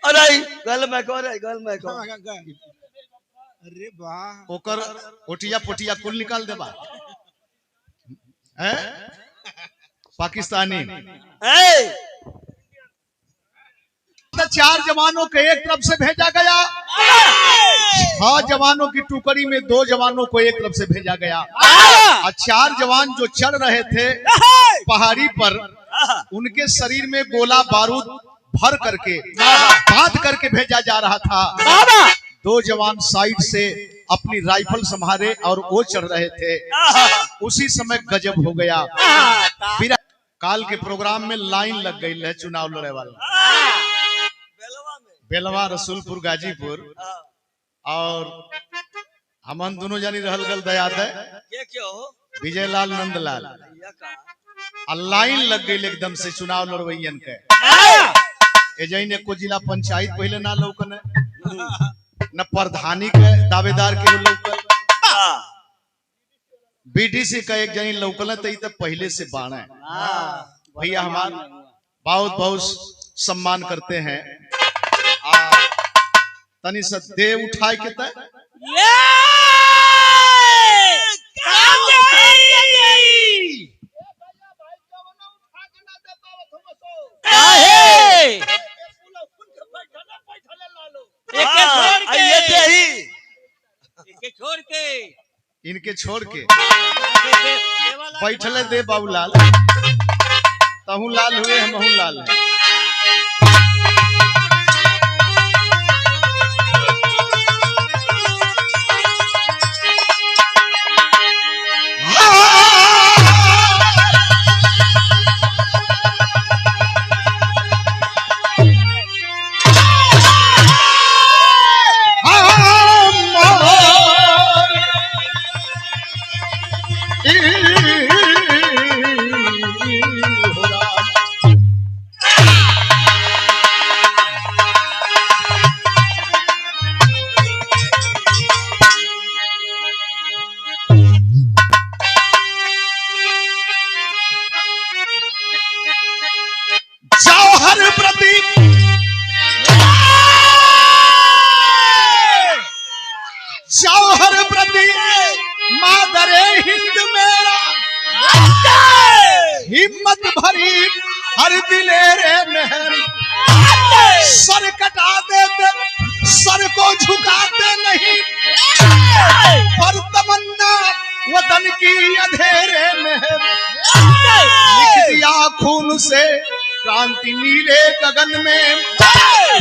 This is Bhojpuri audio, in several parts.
अरे गल में को रे गल में को अरे वाह ओकर ओटिया पोटिया कुल निकाल देबा हैं पाकिस्तानी तो 4 जवानों को एक तरफ से भेजा गया 6 जवानों की टुकड़ी में 2 जवानों को एक तरफ से भेजा गया और 4 जवान जो चढ़ रहे थे पहाड़ी पर उनके शरीर में गोला बारूद भर करके बांध करके भेजा जा रहा था 2 जवान साइड से अपनी राइफल संभाले और वो चढ़ रहे थे उसी समय गजब हो गया फिर काल के प्रोग्राम में लाइन लग गई है चुनाव लड़े वाला बेलवा रसूलपुर गाजीपुर और हमन दोनों जानी रहल गल दयाद विजय लाल नंदलाल लाइन लग गई एकदम से चुनाव लड़वैयन के एजैन को जिला पंचायत पहले ना लौकन न प्रधानी के दावेदार के लौकल बीडीसी का एक जनी लौकल तो पहले से बाण है भैया हमार बहुत बहुत सम्मान करते हैं तनी सा दे उठाए के तय इनके छोड़ के बैठले दे बाबूलाल तहू लाल हुए हमहू लाल है हिम्मत भरी हर दिलेरे मेहर सर कटा देते सर को झुकाते नहीं पर तमन्ना वतन की अंधेरे मेहर लिख दिया खून से क्रांति नीले गगन में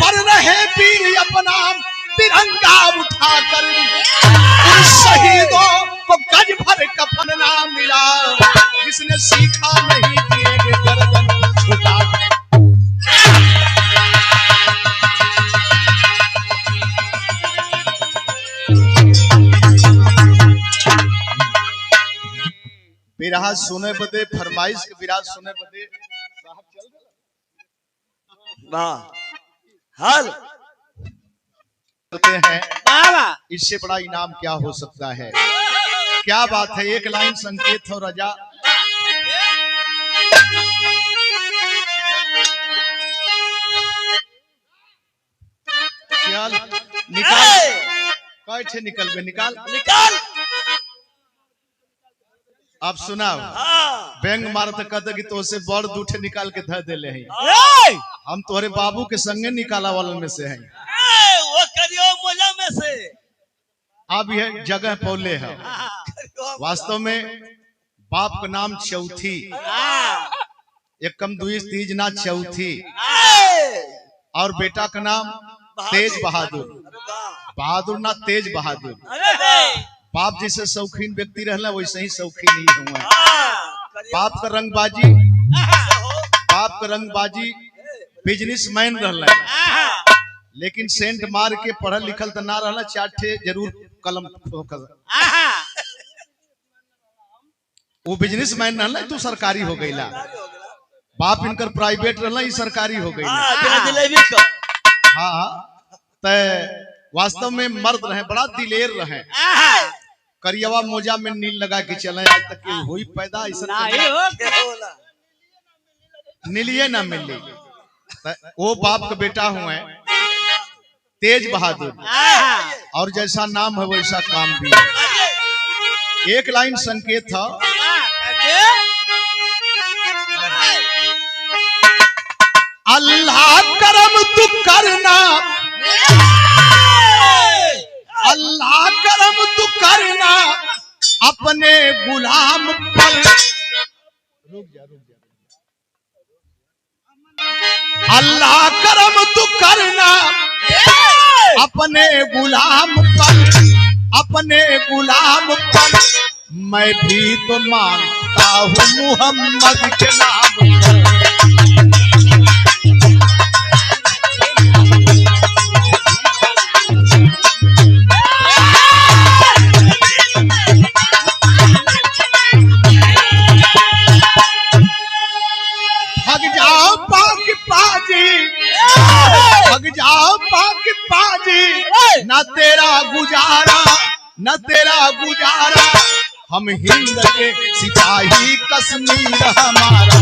पर रहे वीर अपना तिरंगा उठाकर उन शहीदों को गज भर कफन ना मिला जिसने सीखा नहीं कि गर्दन झुका बिरहा सुने बदे फरमाइश के बिरहा सुने बदे साहब चल वाह हाल हैं इससे बड़ा इनाम क्या हो सकता है क्या बात है एक लाइन संकेत हो रजा चल निकाल कैसे निकल बे निकाल निकाल आप सुनाओ बैंग मारत कहते कि तो से बड़ दूठे निकाल के धर दे ले हैं हम तोहरे बाबू के संगे निकाला वालों में से हैं वो करियो मोजा में से अब यह जगह पौले है वास्तव में बाप का नाम चौथी एक कम दुई तीज ना चौथी और बेटा का नाम तेज बहादुर बहादुर ना तेज बहादुर बाप जैसे शौकीन व्यक्ति रहला वैसे ही शौकीन ही हुआ बाप का रंगबाजी बिजनेसमैन रहला लेकिन सेंट मार के पढ़ल लिखल तो ना रहला चाटे जरूर कलम वो बिजनेसमैन रहला तू सरकारी हो गईला बाप इनकर प्राइवेट रहला ई सरकारी हो गईला हाँ ते वास्तव में मर्द रहे बड़ा दिलेर रहे करियवा मोजा में नील लगा के चले आज तक हुई पैदा ऐसा नीलिये ना मिली वो बाप का बेटा हुए तेज बहादुर, और जैसा नाम है वैसा काम भी है। एक लाइन संकेत था, अल्लाह करम तू करना, अल्लाह करम तू करना अपने गुलाम पर। रुक जा। अल्लाह करम तू करना अपने गुलाम पर, अपने गुलाम पर। मैं भी तो मांगता हूँ मुहम्मद के नाम पर। भग जाओ पाक पाजी, न तेरा गुजारा, न तेरा गुजारा। हम हिंद के सिपाही कश्मीर हमारा।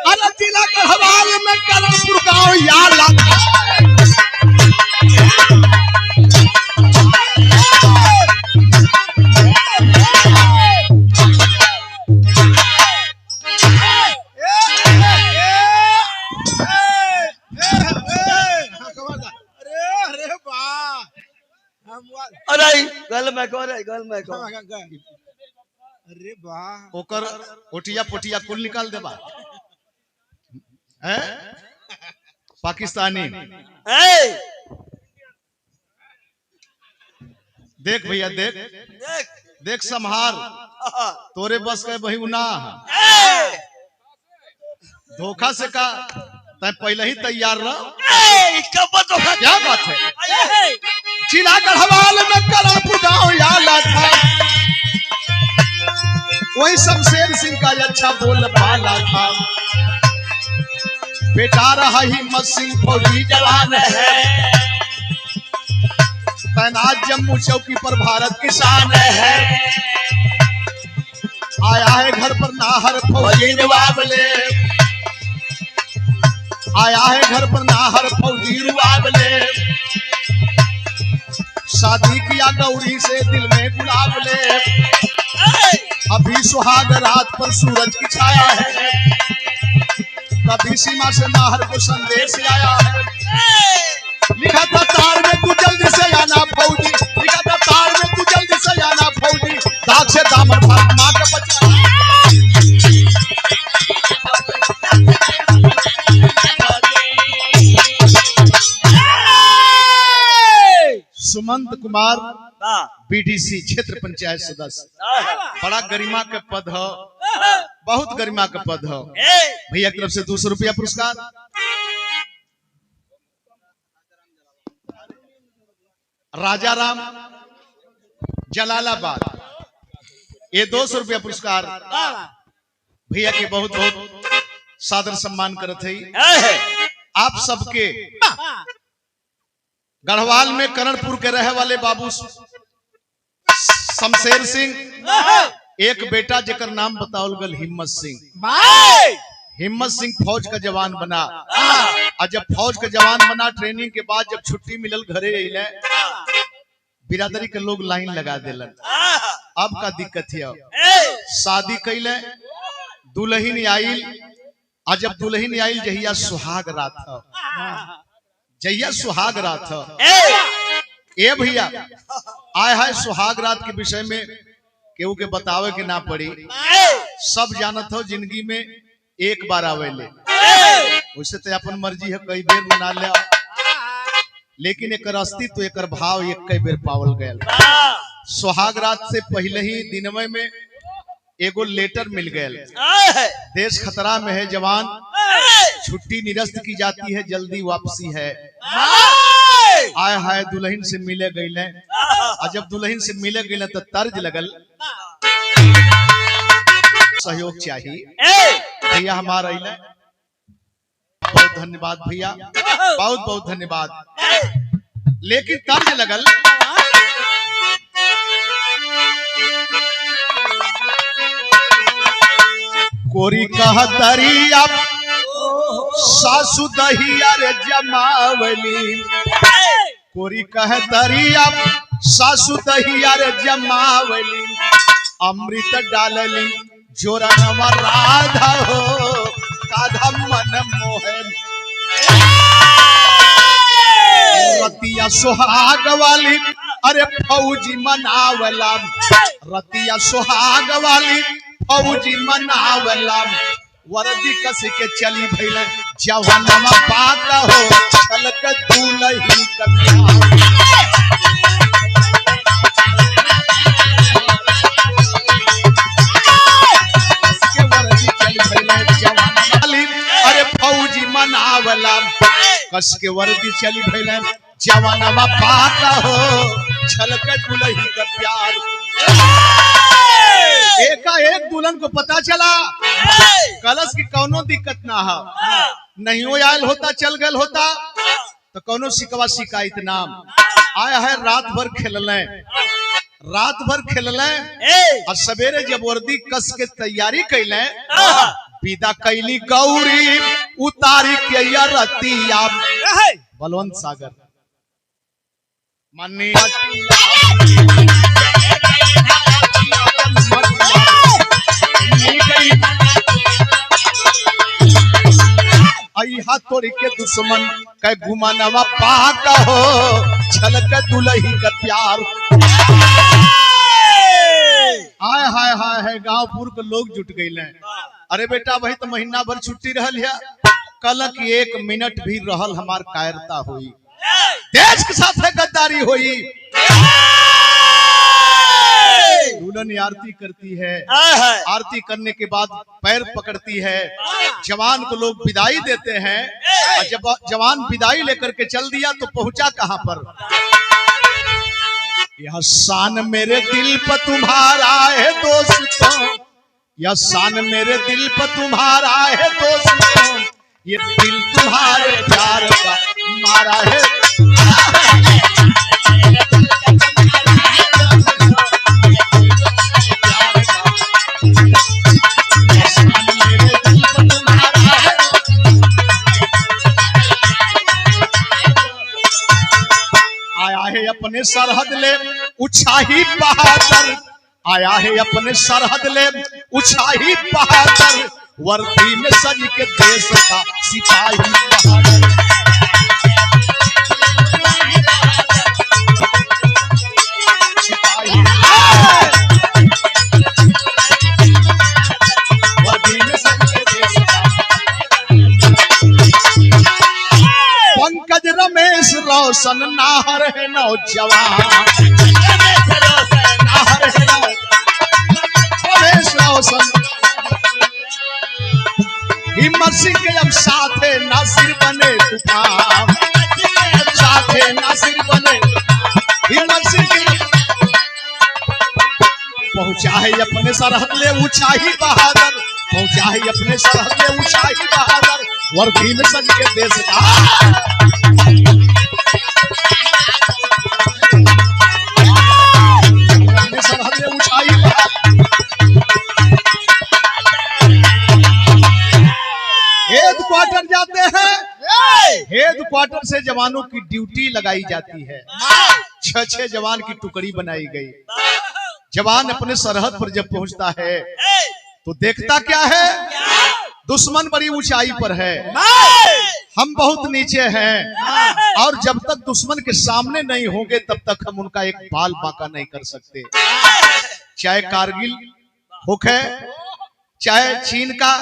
अरे जिला गढ़वाल में करणपुर गाँव यार लाता। अरे गल में कौन है, गल में कौन। अरे वाह, ओकर ओटिया पोटिया कुल निकाल देबा है पाकिस्तानी। देख भैया देख देख संहार, तोरे बस के बही ना धोखा से का तय पहले ही तैयार रह। क्या बात है। जिला गढ़वाल में करणपुर गाँव याद था, वही शमशेर सिंह का अच्छा बोल पाला था। बेटा रहा हिम्मत सिंह फौजी जवान है, तैनात जम्मू चौकी पर भारत किसान है। आया है घर पर नाहर फौजी नवाब ले, आया है घर पर नाहर फौजी रुआब ले। शादी किया गौरी से दिल में गुलाब ले, अभी सुहाग रात पर सूरज की छाया है। कभी सीमा से नाहर को संदेश आया है, लिखा था तार में तू जल्दी से आना फौजी, लिखा था तार में तू जल्दी से आना फौजी। दाग से दामन भर माँ का बचा। सुमंत कुमार बीडीसी क्षेत्र पंचायत सदस्य, बड़ा गरिमा के पद हो, बहुत गरिमा का पद हो। भैया की तरफ से 200 रुपया पुरस्कार। राजा राम जलालाबाद, ये 200 रुपया पुरस्कार भैया के बहुत बहुत सादर सम्मान करत है। आप सबके गढ़वाल में करणपुर के रहे वाले बाबू शमशेर सिंह, एक बेटा जेकर नाम बताओल गल हिम्मत सिंह। हिम्मत सिंह फौज का जवान बना, और जब फौज का जवान बना ट्रेनिंग के बाद जब छुट्टी मिलल घरे अइले, बिरादरी के लोग लाइन लगा देलन। अब का दिक्कत है, शादी कैले, दुल्हन आइल, और जब दुल्हन आइल जहिया सुहाग रात था, जहिया सुहाग रात था। ए भैया आए है सुहाग रात के विषय में केहू के बतावे के ना पड़ी, सब जानत हो जिंदगी में एक बार आवेले, वैसे तो अपन मर्जी है कई बेर मना ले, लेकिन एक अस्तित्व एक भाव एक कई बेर पावल गया। सुहाग रात से पहले ही दिनमय में एगो लेटर मिल गया, देश खतरा में है जवान, छुट्टी निरस्त की जाती है, जल्दी वापसी है। आए हाय दुल्हन से मिले गईले, और जब दुल्हन से मिले गईले तो तर्ज लगल, सहयोग चाहिए। भैया हमारा बहुत धन्यवाद भैया। बहुत बहुत धन्यवाद। लेकिन तर्ज लगल कोरी कहतरी अब सासु दहिया रे जमावली, कोरी कहतरी अब सासु दहिया रे जमावली, अमृत डालली जोरनवा राधा हो काधा मन मोहन, रतिया सुहाग वाली अरे फौजी मनावला, रतिया सुहाग वाली फौजी मनावला, वर्दी कस के चली भइल जवानवा पाक हो छलक दूलही कप्यार, अरे फौजी मनावला कस के वर्दी चली भइल जवानवा पाक हो छलक दूलही का प्यार। एकाएक दुल्हन को पता चला कलश की कौनो दिक्कत ना हो, नहीं हो आयल होता चल गल होता तो कौनो शिकवा शिकायत नाम आया है। रात भर खेलले, रात भर खेलले और सवेरे जब वर्दी कस के तैयारी कैले विदा कैली गौरी उतारी के रतिया बलवंत सागर मानी तोरी के दुश्मन के घुमानवा पाक हो छलक दुलही का प्यार। हाय हाय हाय है गांवपुर के लोग जुट गए। अरे बेटा वही तो महीना भर छुट्टी रहल है, कल की 1 मिनट भी रहल हमार कायरता हुई, देश के साथ है गद्दारी हुई। दुल्हन आरती करती है, आरती करने के बाद पैर पकड़ती है, जवान को लोग विदाई देते हैं। और जब जवान विदाई लेकर के चल दिया तो पहुंचा कहां पर, यह शान मेरे दिल पर तुम्हारा है दोस्तों, यह शान मेरे दिल पर तुम्हारा है दोस्तों, ये दिल तुम्हारे प्यार का मारा है। आया है अपने सरहद ले उछाही बहादुर, आया है अपने सरहद ले उछाही बहादुर, वर्दी में सज के देश का सिपाही बहादुर। वर्दी में सज के देश का पंकज रमेश रोशन नाहर है नौजवान, नाहर है रमेश रोशन हिम्मत सिंह के अब साथे नासिर बने तूफान, साथे नासिर बने हिम्मत सिंह के पहुंचा है अपने सरहद ले ऊंचाई बहादुर, पहुंचा है अपने सरहद ले ऊंचाई बहादुर, वर्दी में सज के देश का सरहद ले ऊंचाई बहादुर। हेड क्वार्टर जाते हैं, हेड क्वार्टर से जवानों की ड्यूटी लगाई जाती है, 6-6 जवान की टुकड़ी बनाई गई। जवान अपने सरहद पर जब पहुंचता है तो देखता क्या है, दुश्मन बड़ी ऊंचाई पर है, हम बहुत नीचे हैं, और जब तक दुश्मन के सामने नहीं होंगे तब तक हम उनका एक बाल बांका नहीं कर सकते। चाहे कारगिल होखे, चाहे चीन का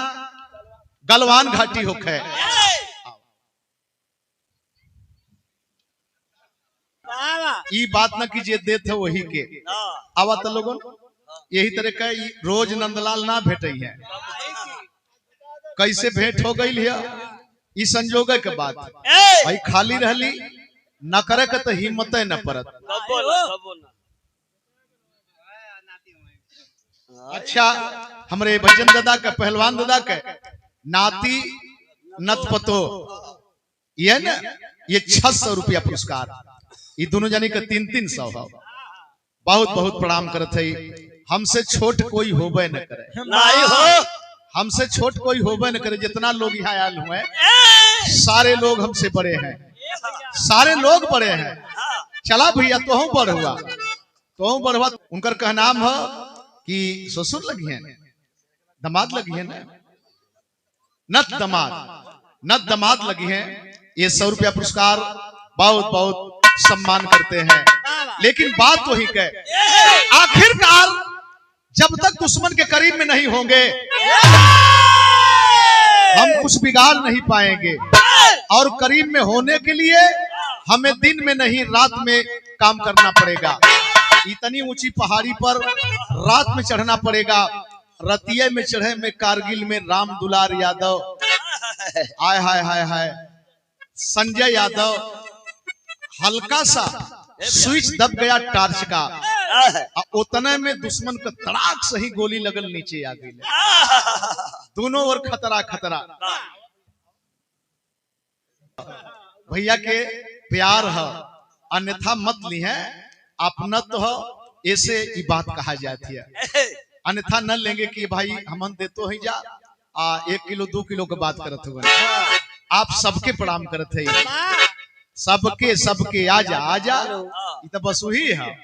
गलवान घाटी होखे, ये बात न कीजिए देते वही के आवत लोगन यही तरह का रोज नंदलाल ना भेटे हैं, कैसे भेंट हो गई है ई संजोग के बात भाई, खाली रहली न करे के तो हिम्मत न परत। अच्छा हमरे भजन दादा के पहलवान दादा के नाती नतपतो ये ना ये 600 रुपया पुरस्कार, ये दोनों जानी का 300 है। बहुत बहुत प्रणाम करत है। हमसे छोट कोई होबे न करे, नहीं हो, हमसे छोट कोई होबे न करे। जितना लोग यहाँ आयल हुए सारे लोग हमसे बड़े हैं, सारे लोग बड़े हैं। चला भैया तो हम बड़ हुआ, तो हम बड़ हुआ। उनकर कहनाम है कि ससुर लगी है, दामाद लगी है ना, नत दमाद लगी है। ये 100 रुपया पुरस्कार बहुत बहुत सम्मान करते हैं। लेकिन बात वही के, आखिरकार जब तक दुश्मन के करीब में नहीं होंगे हम कुछ बिगाड़ नहीं पाएंगे। और करीब में होने के लिए हमें दिन में नहीं रात में काम करना पड़ेगा। इतनी ऊंची पहाड़ी पर रात में चढ़ना पड़ेगा। रतिये में चढ़े में कारगिल में राम दुलार यादव, हाय हाय हाय हाय, संजय यादव, हल्का सा स्विच दब गया टार्च का, उतने में दुश्मन का तड़ाक से ही गोली लगल नीचे आ गई। दोनों ओर खतरा खतरा। भैया के प्यार है, अन्यथा मत ली है। अपना तो है, ऐसे ही बात कहा जाती है। अन्यथा न लेंगे कि भाई हम देतो ही जा 1 किलो 2 किलो की बात करते हुए। आप सबके प्रणाम करते हैं, सबके सबके आजा आजा, ये तो बस वही है।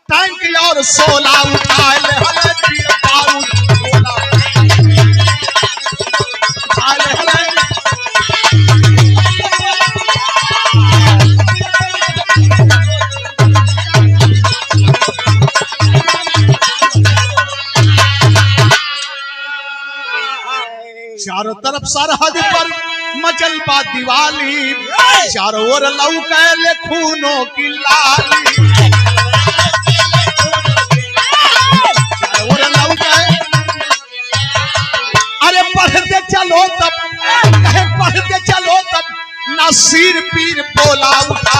टैंक और 16 उठाए ले बारूद, चारों तरफ सरहद पर मचल बा दिवाली, चारों ओर लौके खूनों की लाली। अरे पढ़ते चलो तब नासिर पीर बोला उठा,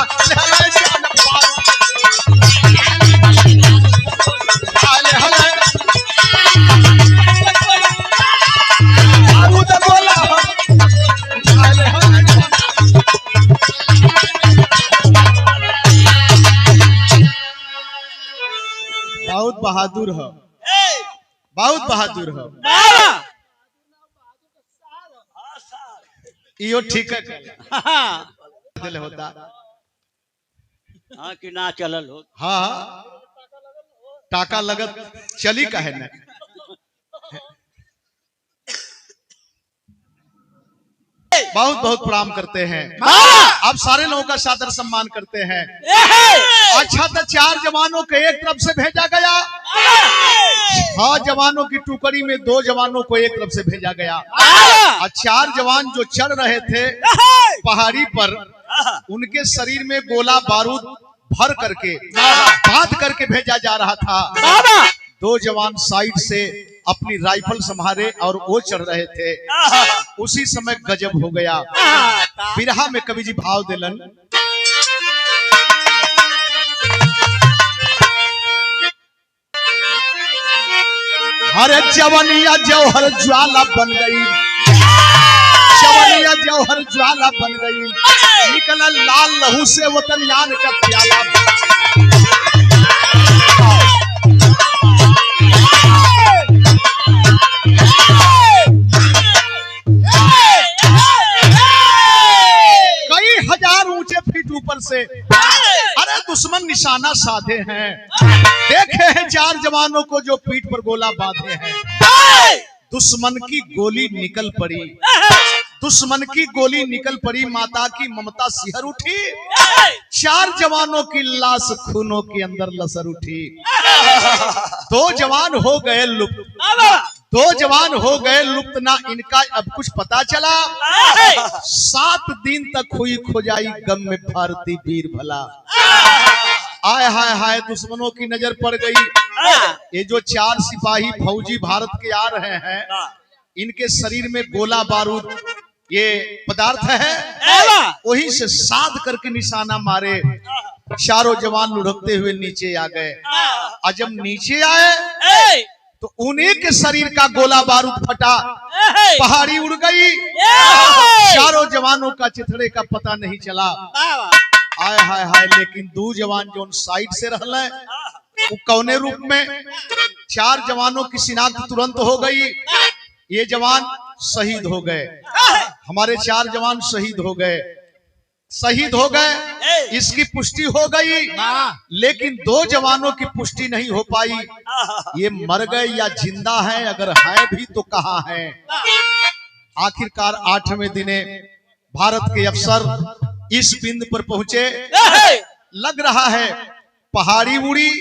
बहुत बहादुर है, बहुत बहादुर है। यो ठीक है दिल होता हाँ कि ना चलल हो। हाँ टाका लगत चली का है ना। बहुत बहुत प्रणाम करते हैं। आप सारे लोगों का सादर सम्मान करते हैं। अच्छा तो 4 जवानों के एक तरफ से भेजा गया, 6 जवानों की टुकड़ी में 2 जवानों को एक तरफ से भेजा गया। और 4 जवान जो चढ़ रहे थे पहाड़ी पर, उनके शरीर में गोला बारूद भर करके बांध करके भेजा जा रहा था। 2 जवान साइड से अपनी राइफल संभाले और वो चढ़ रहे थे। उसी समय गजब हो गया। बिरहा में कवि जी भाव दिलन, अरे जवनिया जौहर ज्वाला बन गई, जवनिया जौहर ज्वाला बन गई, निकला लाल लहू से वतन यान का प्याला। कई हजार ऊंचे फीट ऊपर से अरे दुश्मन निशाना साधे हैं। देखे हैं 4 जवानों को जो पीठ पर गोला बांधे हैं। दुश्मन की गोली निकल पड़ी, दुश्मन की गोली निकल पड़ी, माता की ममता सिहर उठी। 4 जवानों की लाश खूनों के अंदर लसर उठी। 2 जवान हो गए लुप्त, 2 जवान हो गए लुप्त, ना इनका अब कुछ पता चला। 7 दिन तक हुई खोजाई गम में भारती वीर भला। आय हाय हाय दुश्मनों की नजर पड़ गई। ये जो 4 सिपाही फौजी भारत के आ रहे हैं, इनके शरीर में गोला बारूद ये पदार्थ है, वही से साध करके निशाना मारे। चारों जवान लुढ़कते हुए नीचे आ गए। और जब नीचे आए तो उन्हीं के शरीर का गोला बारूद फटा, पहाड़ी उड़ गई। चारों जवानों का चिथड़े का पता नहीं चला। आय हाय हाय, लेकिन 2 जवान जो साइड से रहले वो कौने रूप में, 4 जवानों की शिनाख्त तुरंत हो गई। ये जवान शहीद हो गए, हमारे 4 जवान शहीद हो गए, इसकी पुष्टि हो गई। लेकिन 2 जवानों की पुष्टि नहीं हो पाई, ये मर गए या जिंदा हैं, अगर हैं भी तो कहाँ हैं। आखिरकार 8वें दिने भारत के अफसर इस बिंद पर पहुंचे, लग रहा है पहाड़ी उड़ी,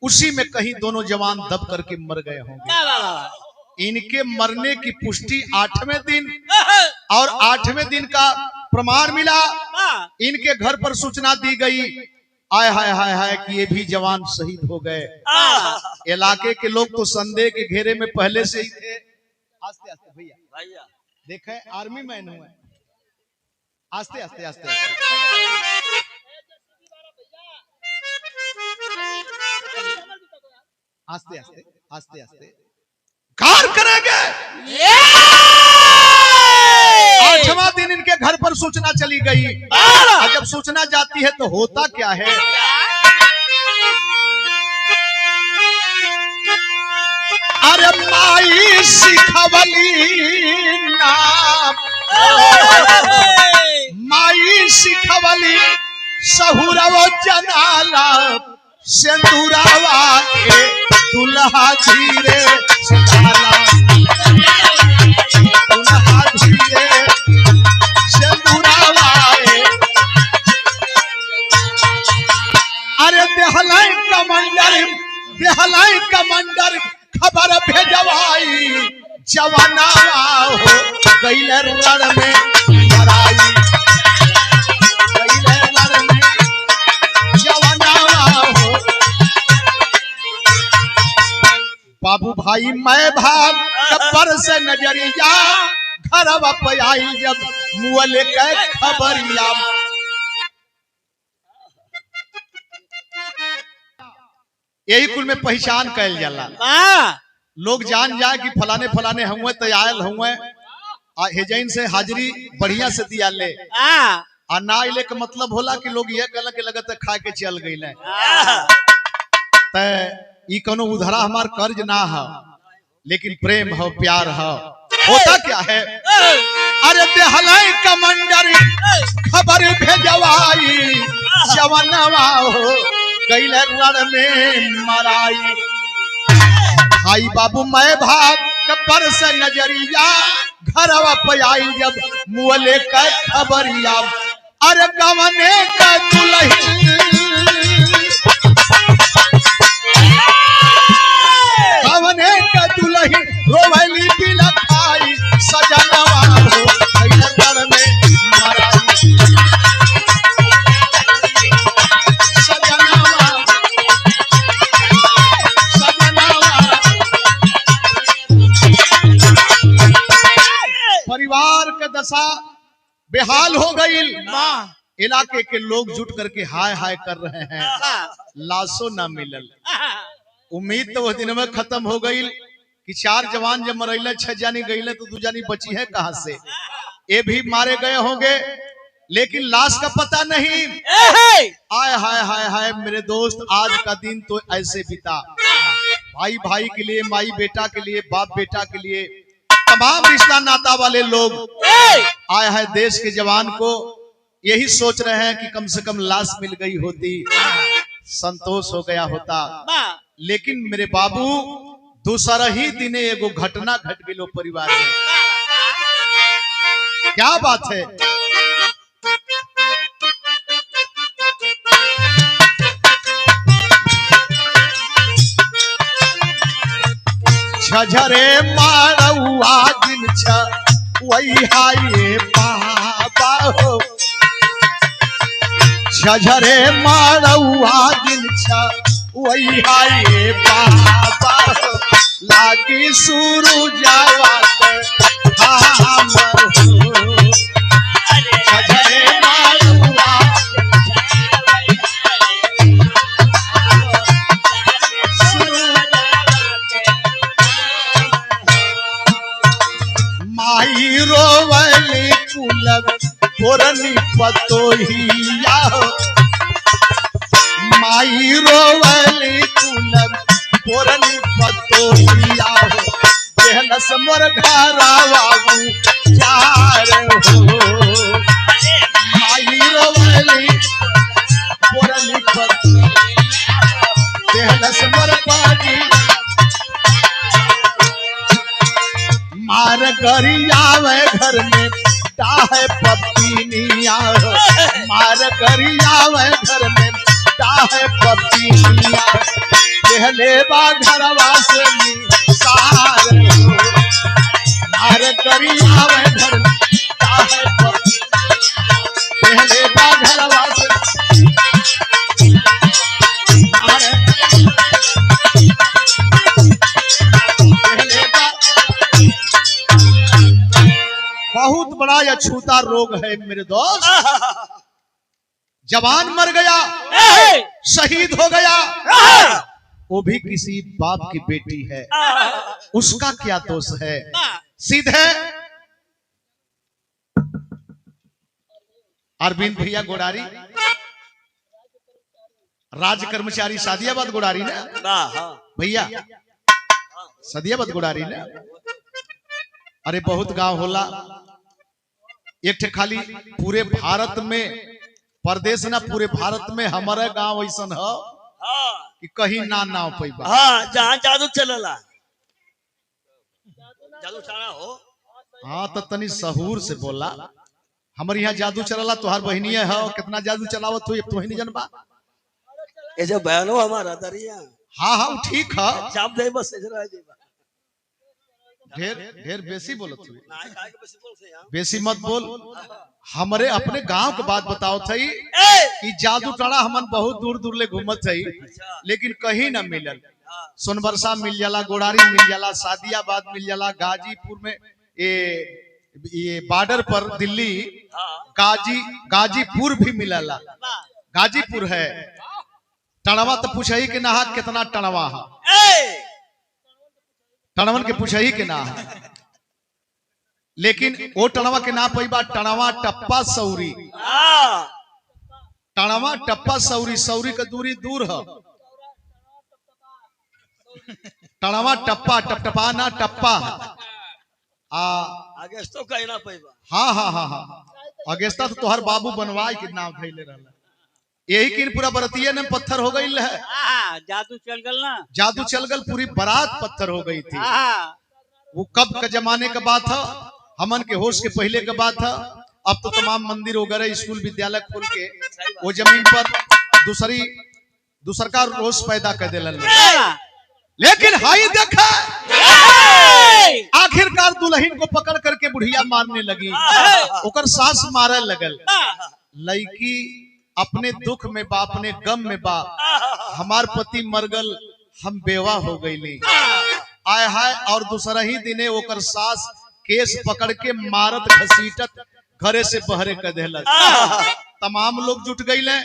उसी में कहीं दोनों जवान दब करके मर गए होंगे। इनके मरने की पुष्टि 8वें दिन, और 8वें दिन का प्रमाण मिला। इनके घर पर सूचना दी गई, आय हाय हाय हाय कि ये भी जवान शहीद हो गए। इलाके के लोग तो संदेह के घेरे में पहले से ही थे। आस्ते आस्ते भैया देखे, आर्मी मैन हुए, आस्ते आस्ते आस्ते आस्ते आस्ते आस्ते आस्ते कार करेंगे। 8वां दिन इनके घर पर सूचना चली गई। और जब सूचना जाती है तो होता क्या है, अरे माई सिखवली नाम, माई सिखवली सहुरव जनाला, सिंदूरावा के दुल्हा धीरे सिंगाला, दुल्हा धीरे सिंदूरावा। अरे देहलाई कमांडर खबर भेजवाई, जवानावा हो गइले रण में मराई, गइले रण में जवानावा हो। बाबू भाई मैं भाग कब्र से नजरिया, घर पे आई जब मुअल के खबरिया। यही कुल में पहचान कैल जाला, लोग जान जाए कि फलाने फलाने हुए तो आयल हुए, हेजैन से हाजिरी बढ़िया से दिया ले। आ ना आइले के मतलब होला कि लोग यह कहला कि लगत खा के चल गइले। ई कोनो उधरा हमार कर्ज ना है, लेकिन प्रेम हो, प्यार हो। होता क्या है, अरे देहलाई कमांडर खबर भेजवाई, जवानवा हो गइले रण में मराई। भाई बाबू मैं भाग कब्र से नजरिया, घरवा पे आई जब मुअले का खबरिया। अरे गवने का दुल्हन, गवने का दुल्हन रोवली बिलखाई, सजनवा हो गइले रण में मराई, सजनवा सजनवा। परिवार का दशा बेहाल हो गई। इलाके के लोग जुट करके हाय हाय कर रहे हैं, लाशों ना मिलल। उम्मीद तो वह दिन में खत्म हो गई कि 4 जवान जब मरैले, 6 जानी गईले तो 2 जानी बची है कहां से, ये भी मारे गए होंगे, लेकिन लाश का पता नहीं। आय हाय हाय हाय मेरे दोस्त, आज का दिन तो ऐसे बीता। भाई भाई के लिए, माई बेटा के लिए, बाप बेटा के लिए, तमाम रिश्ता नाता वाले लोग आए हैं। देश के जवान को यही सोच रहे हैं कि कम से कम लाश मिल गई होती, संतोष हो गया होता। लेकिन मेरे बाबू दूसरा ही दिन एगो घटना घट गई परिवार में। क्या बात है, झझरे मारौआ दिन छ वही हाये बाबा हो, झझरे मारौआ दिन वही हाय बाबा लागी सुरु जावा हम झझरे मारौआ माई रोवली पुलक तोरनी पतोहिया माई रोवली पुलक तोरनी पतोहिया देहलस मोर घरा बाबू यार हो माई रोवली तोरनी पतोहिया देहलस मोर बाजी मार गरियावे घर में डाहे पपीनिया मार गरियावे घर में डाहे पपीनिया पहले बा घरवा से सार मार गरियावे घर में डाहे पपीनिया पहले बा घरवा से बहुत बड़ा अछूता रोग है मेरे दोस्त। जवान मर गया, शहीद हो गया, वो भी किसी बाप की बेटी है, उसका क्या दोष है? सीधे अरविंद भैया गोड़ारी, राज्य कर्मचारी सादियाबाद गोड़ारी ने भैया, सादियाबाद गोड़ारी ने। अरे बहुत गांव होला, एक ठे खाली पूरे भारत में, परदेश ना पूरे भारत में हमारे गांव ऐसा है कि कहीं ना नाव पैबा। हाँ, जहाँ जादू चलला, जादू चला हो। हाँ तो तनी सहूर से बोला, हमारे यहाँ जादू चलला, तुहार बहनिया है, कितना जादू चलावत हो तो नहीं जनबा। ये जो बहनो हमारा दरिया। हाँ हाँ ठीक है, जाम दे बस इधर जेबा। ढेर ढेर बेसी बोलत हुई, बेसी मत बोल। हमारे अपने गांव के बात बताओ थई कि जादू टड़ा हमन बहुत दूर दूर ले घूमत थई, लेकिन कहीं ना मिलल। सोनबरसा मिल जाला, गोड़ारी मिल जाला, सादियाबाद मिल जाला, गाजीपुर में ये बॉर्डर पर दिल्ली गाजीपुर भी मिलला, गाजीपुर है। टणवा तो पूछही के ना कितना टणवा है, टणवन के पूछही के ना है, लेकिन वो टणवा के ना पैबा। टणवा टप्पा सौरी, टणवा टप्पा सौरी, सौरी का दूरी दूर है। टणवा टप्पा, टपटपा ना टप्पा अगेस्तो कहना पैबा। हाँ हाँ हाँ हाँ, अगेस्ता तो तोहर बाबू बनवाई के नाम धैले रहला। यही कि पूरा बरतिया ने पत्थर हो गई है, जादू चल गल ना, जादू चल गल, पूरी बारात पत्थर हो गई थी। वो कब का जमाने का बात है, हमन के होश के पहले का बात है। अब तो तमाम मंदिर वगैरह, स्कूल, विद्यालय खोल के वो जमीन पर दूसर का रोष पैदा कर दिलन। लेकिन हाई देखा, आखिरकार दुल्हन को पकड़ करके बुढ़िया मारने लगी, ओकर सास मारे लगल। लड़की अपने दुख में बा, अपने गम में बा, हमार पति मरगल, हम बेवा हो गईली, आय हाय। और दूसरा ही दिने ओकर सास केस पकड़ के मारत घसीटत घरे से बहरे कर देलक। तमाम लोग जुट गईले,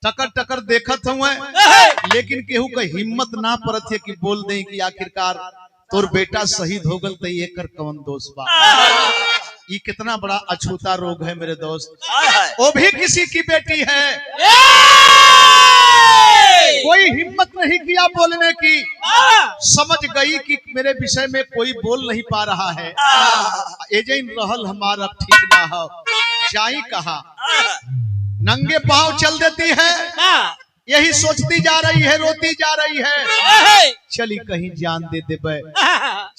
टकर टकर देखत हुए, लेकिन केहू का हिम्मत ना परत है कि बोल दें कि आखिरकार तोर बेटा शहीद हो गल, तो ये कर कौन दोष बा। ये कितना बड़ा अछूता रोग है मेरे दोस्त। वो भी किसी की बेटी है, कोई हिम्मत नहीं किया बोलने की, समझ गई कि मेरे विषय में कोई बोल नहीं पा रहा है, एजेन रहल हमारा ठीक ना हो, जाई कहा, नंगे पांव चल देती है, यही सोचती जा रही है, रोती जा रही है, चली कहीं जान दे देबे,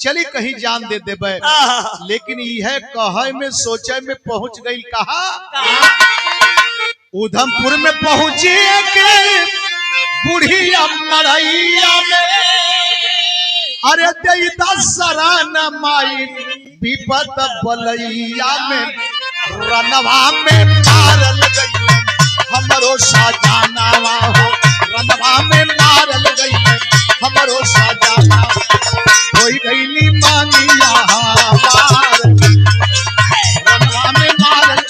चली कहीं जान दे देबे। लेकिन यह कहे में सोचे में पहुंच गई, कहा उधमपुर में पहुंची के बुढ़िया मरैया में, अरे देता सराना माई विपत बलैया में, रनवा में मारल गई हमरो साजाना हो रंगवा में मारल गई है हमरो साजाना कोई गईली मानिया हमार रंगवा में मारल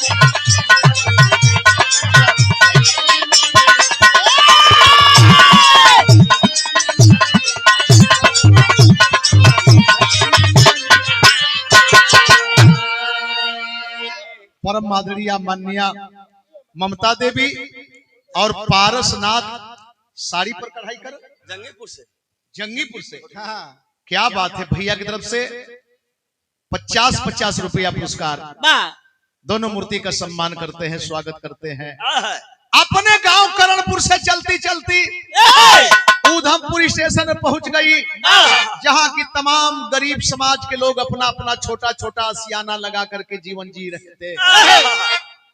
परम मादरिया मान्या ममता देवी और पारसनाथ साड़ी पर कढ़ाई कर जंगीपुर से क्या बात है भैया की तरफ से 50-50 रुपया पुरस्कार दोनों मूर्ति का सम्मान करते हैं स्वागत करते हैं। अपने गांव करणपुर से चलती चलती उधमपुर स्टेशन में पहुंच गई जहां की तमाम गरीब समाज के लोग अपना अपना छोटा छोटा आशियाना लगा करके जीवन जी रहे थे।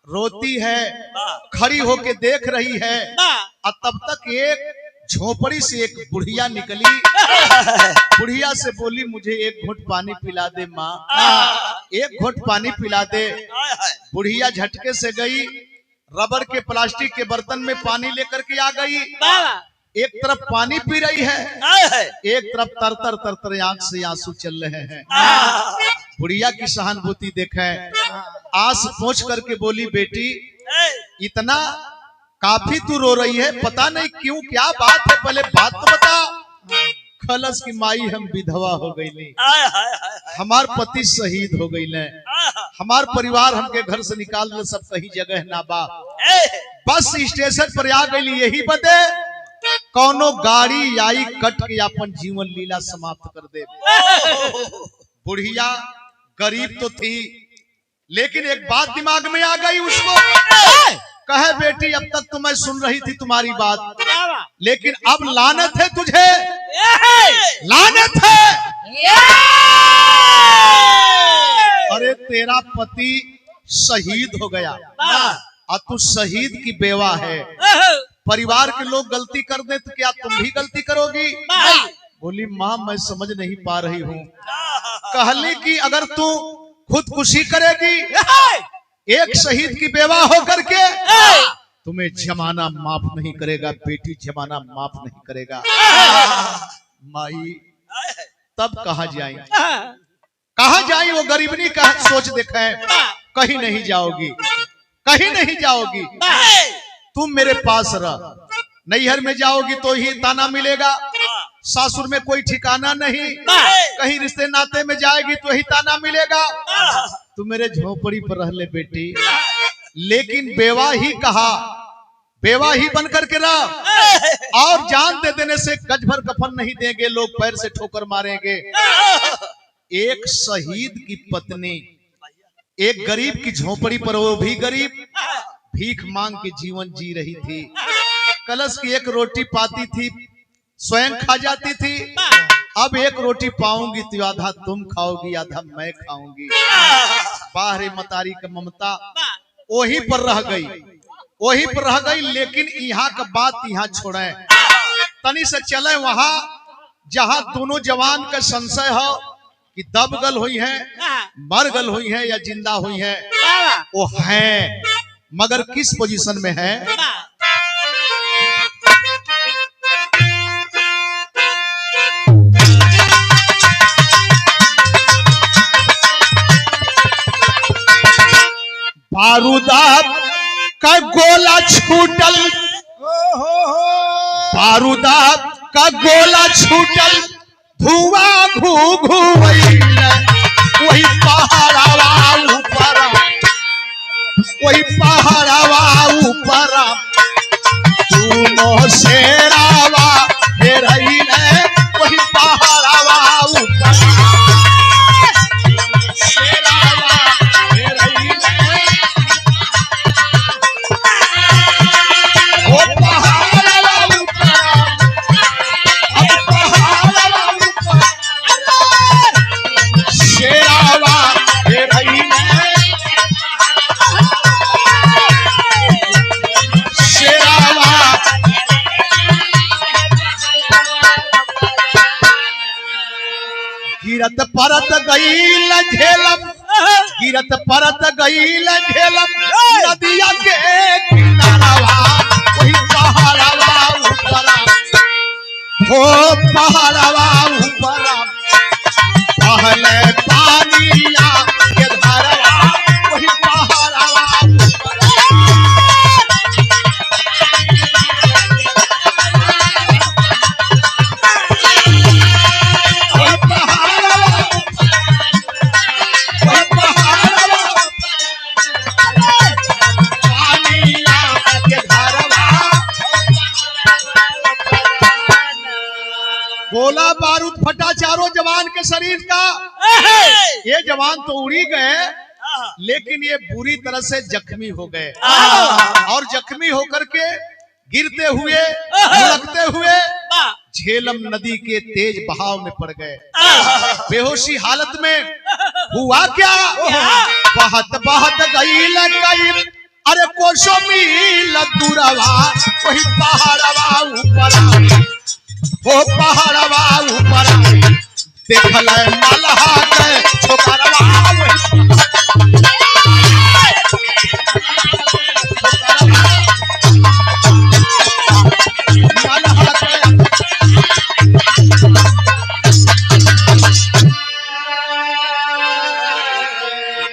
रोती है खड़ी होके देख रही है और तब तक एक झोपड़ी से एक बुढ़िया निकली। बुढ़िया से बोली मुझे एक घुट पानी पिला दे माँ एक घुट पानी पिला दे। बुढ़िया झटके से गई रबर के प्लास्टिक के बर्तन में पानी लेकर के आ गई। एक तरफ पानी पी रही है एक तरफ तर तर तर तर आंख से आंसू चल रहे हैं। बुढ़िया की सहानुभूति देखें आस पहुंच करके बोली बेटी इतना काफी तू रो रही है पता नहीं क्यों क्या बात है पहले बात तो बता। खलस की माई हम विधवा हो गई हमार पति शहीद हो गई हमार परिवार हमके घर से निकाल दे सब कहीं जगह ना बा बस स्टेशन पर आ गई यही बदे कौनो गाड़ी आई कट के अपन जीवन लीला समाप्त कर दे। बुढ़िया गरीब तो थी लेकिन एक बात दिमाग में आ गई उसको कहे बेटी अब तक तो मैं सुन रही थी तुम्हारी बात लेकिन अब लानत है तुझे लानत है। अरे तेरा पति शहीद हो गया और तू शहीद की बेवा है परिवार के लोग गलती कर दे तो क्या तुम भी गलती करोगी। बोली माँ मैं समझ नहीं पा रही हूँ। कहली कि अगर तू खुदकुशी करेगी एक शहीद की बेवा होकर के तुम्हें जमाना माफ नहीं करेगा बेटी जमाना माफ नहीं करेगा। माई तब कहाँ जाई वो गरीबनी का सोच देखे कहीं नहीं जाओगी कहीं नहीं जाओगी। तुम मेरे पास रह नैहर में जाओगी तो ही ताना मिलेगा सासुर में कोई ठिकाना नहीं कहीं रिश्ते नाते में जाएगी तो ही ताना मिलेगा। तू मेरे झोपड़ी पर रह ले बेटी लेकिन बेवा ही कहा बेवा ही बन करके रह और जान दे देने से गज भर कफन नहीं देंगे लोग पैर से ठोकर मारेंगे। एक शहीद की पत्नी एक गरीब की झोपड़ी पर वो भी गरीब भीख मांग के जीवन जी रही थी। कलश की एक रोटी पाती थी स्वयं खा जाती थी अब एक रोटी पाऊंगी तो आधा तुम खाओगी आधा मैं खाऊंगी। बाहरे मतारी का ममता वहीं पर रह गई लेकिन यहाँ का बात यहाँ छोड़े तनी से चले वहां जहां दोनों जवान का संशय हो कि दब गल हुई है मर गल हुई है या जिंदा हुई है वो है मगर किस पोजीशन में है। बारूदा का गोला छूटल बारूदा का गोला छूटल धुआं घू घू वही पहाड़ावा ऊपर दोनों शेरावा फिर वही पहाड़ावा ऊपर शेरावा गिरत परत गई झेलम गिरत परत गईल झेलम नदिया के किनारवा वही पहाड़वा ऊपरा हो पहाड़वा ऊपरा पहले पानिया के धारवा वही पहाड़वा ऊपरा गोला बारूद फटा चारों जवान के शरीर का। ये जवान तो उड़ी गए लेकिन ये बुरी तरह से जख्मी हो गए और जख्मी होकर के गिरते हुए लुढ़कते हुए झेलम नदी के तेज बहाव में पड़ गए। बेहोशी हालत में हुआ क्या, बहत बहत गईल अरे कोसों मील दूरवा वही पहाड़वा ऊपरा वो पहाड़वा ऊपरा देखल मलहा के छोकरवा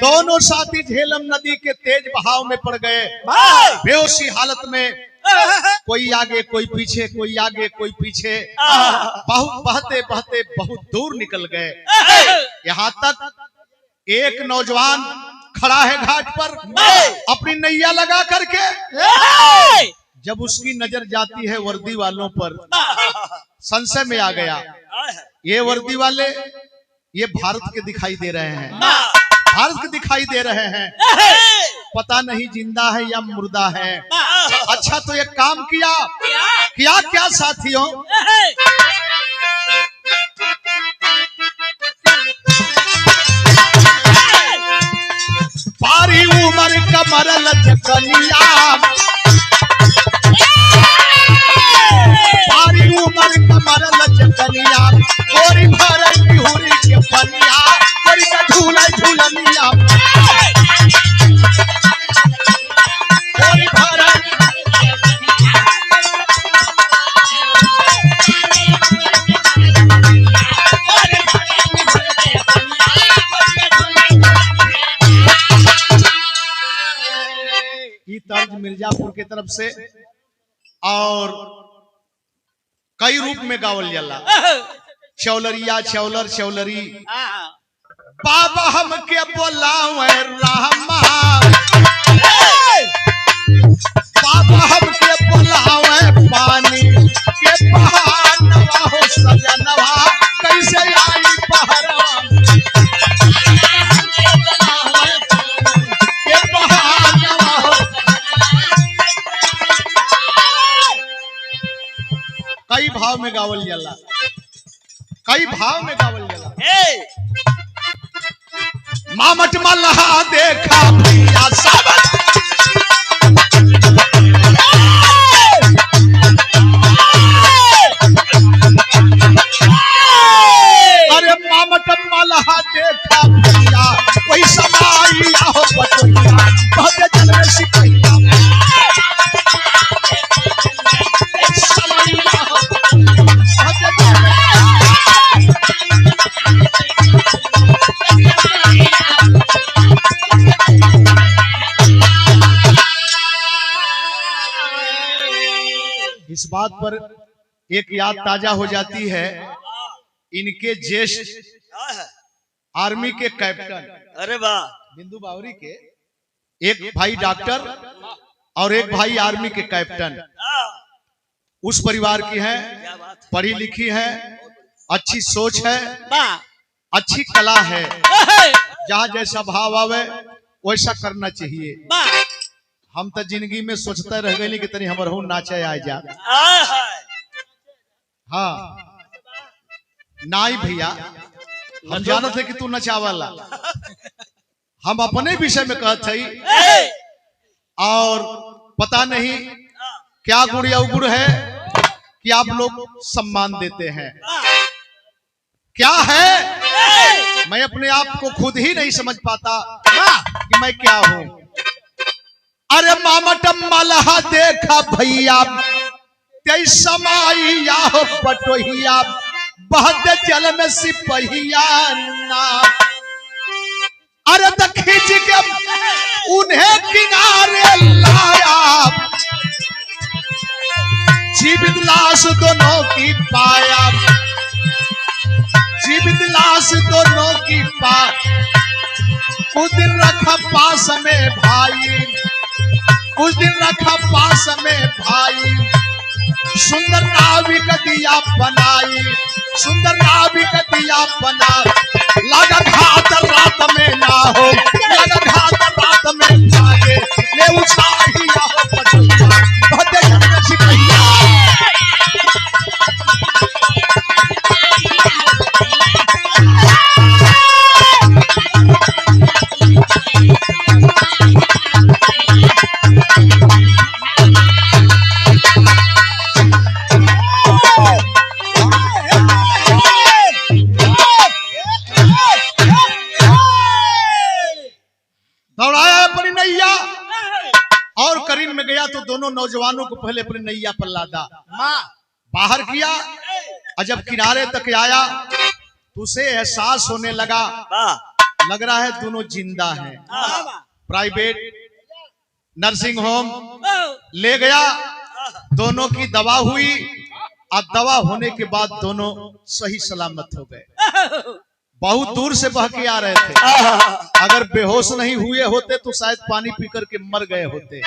दोनों साथी झेलम नदी के तेज बहाव में पड़ गए। बेहोशी हालत में कोई आगे कोई पीछे, कोई आगे कोई पीछे, बहुत बहते बहते बहुत दूर निकल गए। यहाँ तक एक नौजवान खड़ा है घाट पर अपनी नैया लगा करके। जब उसकी नजर जाती है वर्दी वालों पर, संशय में आ गया ये वर्दी वाले ये भारत के दिखाई दे रहे हैं, भारत के दिखाई दे रहे हैं, पता नहीं जिंदा है या मुर्दा है। अच्छा तो एक काम किया क्या साथियों, पारी उमर कमर लचकनिया, पारी उमर कमर लचकनिया, गोरी भरल बिहुरी के पनिया, गोरी का झूला झूलनिया, गोरी भरल तर्ज मिर्जापुर के तरफ से और कई रूप में गावल जाला। चौलरिया चौलर चौलरी बाबा हमके बोलावे रामा, बाबा हमके बोलावे पानी के बहानवा हो सजनवा, कैसे आई पहरवा के बहानवा हो। कई भाव में गावल जाला, कई भाव में गावल जाला। मामट मल्हा देखा पिया सावन, अरे मामट मल्हा देखा पिया वही समाइया हो बटोइया, बहुत जन्म सिपहिया समाइया हो इस बात पर एक याद ताजा हो जाती है। इनके ज्येष्ठ आर्मी के कैप्टन, अरे वाह, बिंदु बावरी के एक भाई डॉक्टर और एक भाई आर्मी के कैप्टन उस परिवार की है, पढ़ी लिखी है, अच्छी सोच है, अच्छी कला है, जहाँ जैसा भाव आवे वैसा करना चाहिए। हम तो जिंदगी में सोचते रह गए कि तनी हमर हो नाचे आ जा। हाँ नाई भैया, हम जानते थे कि तू नचावाला, हम अपने विषय में कहते थे और पता नहीं क्या गुण या उगुण है कि आप लोग सम्मान देते हैं। क्या है मैं अपने आप को खुद ही नहीं समझ पाता कि मैं क्या हूं। अरे मामट मलहा देखा भैया तेई समाइया हो बटोहिया बहते जल में सिपहिया ना। अरे तो खींच के उन्हें किनारे लाया जीवित लाश दोनों की पाया जीवित लाश दोनों की कुछ दिन रखा पास में भाई कुछ दिन रखा पास में भाई सुंदर नाविक दिया बनाई सुंदर नाविक दिया बना लगा घात रात में ना हो लगा घात रात में लागे ले उछाहिया हो पटुआ भदे जन सिपहिया। दौड़ाया अपनी नैया और करीन में गया तो दोनों नौजवानों को पहले अपनी नैया पर लादा बाहर किया और जब किनारे तक आया तो उसे एहसास होने लगा लग रहा है दोनों जिंदा हैं। प्राइवेट नर्सिंग होम ले गया दोनों की दवा हुई और दवा होने के बाद दोनों सही सलामत हो गए। बहुत दूर से बह के आ रहे थे अगर बेहोश नहीं हुए होते तो शायद पानी पीकर के मर गए होते